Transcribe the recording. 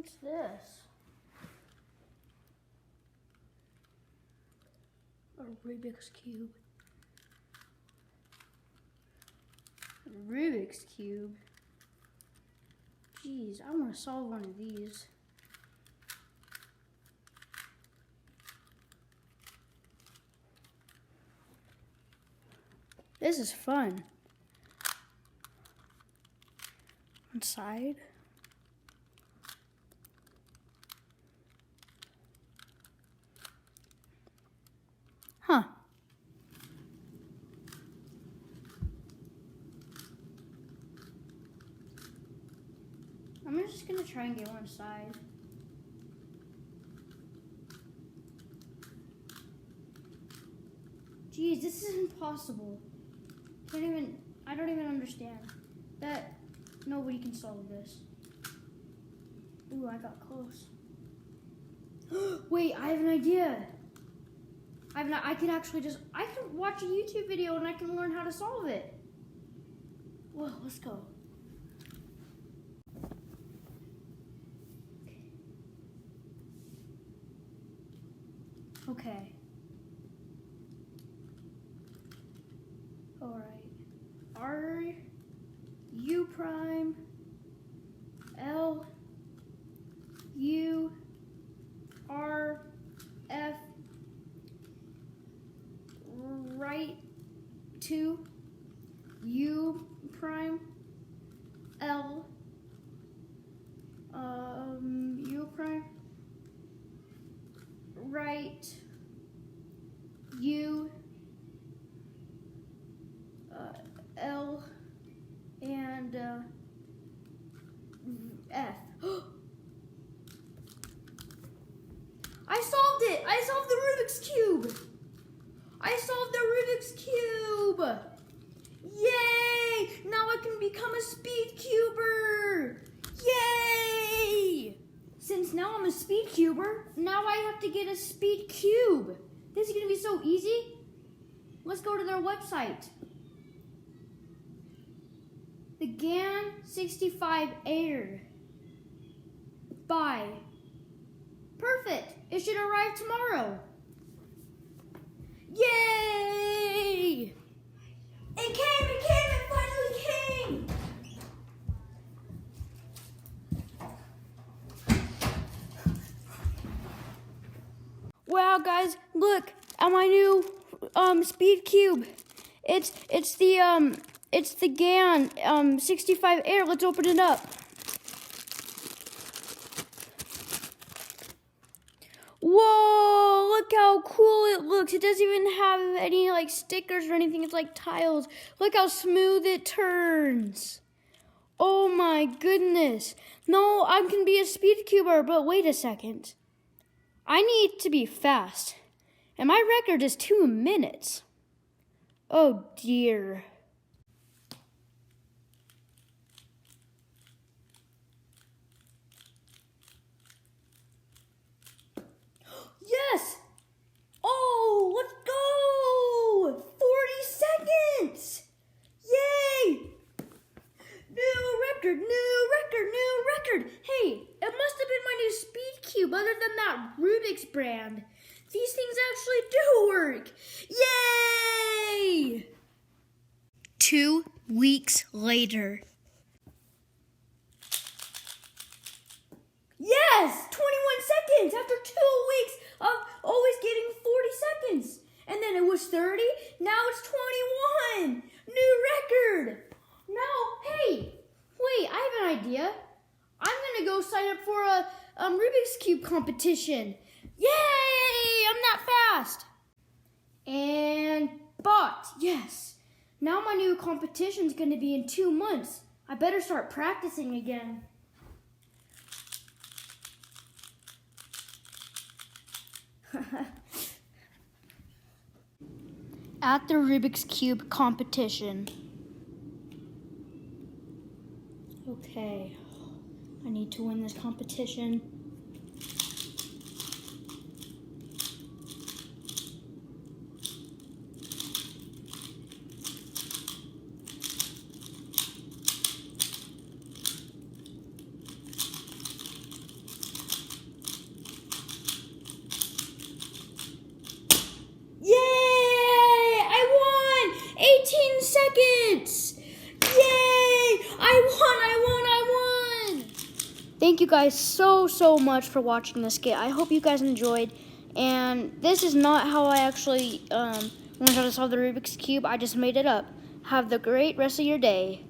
What's this? A Rubik's Cube. Rubik's Cube? Jeez, I want to solve one of these. This is fun. Inside. Huh. I'm just gonna try and get one inside. Jeez, this is impossible. I don't even understand. That nobody can solve this. Ooh, I got close. Wait, I have an idea. I can watch a YouTube video and I can learn how to solve it. Whoa, let's go. Okay. All right. R U prime L U R F right 2 U prime L U prime right U L and F. I solved it! I solved the Rubik's Cube! I solved the Rubik's Cube! Yay! Now I can become a speed cuber! Yay! Since now I'm a speed cuber, now I have to get a speed cube. This is gonna be so easy. Let's go to their website. The GAN 65 Air. Buy. Perfect. It should arrive tomorrow. Yay! It finally came! Wow, guys, look at my new speed cube. It's the GAN 65 Air. Let's open it up. Whoa, look how cool it looks. It doesn't even have any like stickers or anything. It's like tiles. Look how smooth it turns. Oh my goodness. No, I can be a speed cuber, but wait a second. I need to be fast. And my record is 2 minutes. Oh dear. Yes! Oh, let's go! 40 seconds! Yay! New record, new record, new record! Hey, it must have been my new speed cube other than that Rubik's brand. These things actually do work! Yay! 2 weeks later. Yes! 21 seconds after 2 weeks of always getting 40 seconds. And then it was 30, now it's 21. New record. Now, hey, wait, I have an idea. I'm gonna go sign up for a Rubik's Cube competition. Yay, I'm that fast. And bought, yes. Now my new competition's gonna be in 2 months. I better start practicing again. At the Rubik's Cube competition. Okay, I need to win this competition. seconds. Yay! I won! Thank you guys so much for watching this skit. I hope you guys enjoyed. And this is not how I actually learned how to solve the Rubik's Cube. I just made it up. Have the great rest of your day.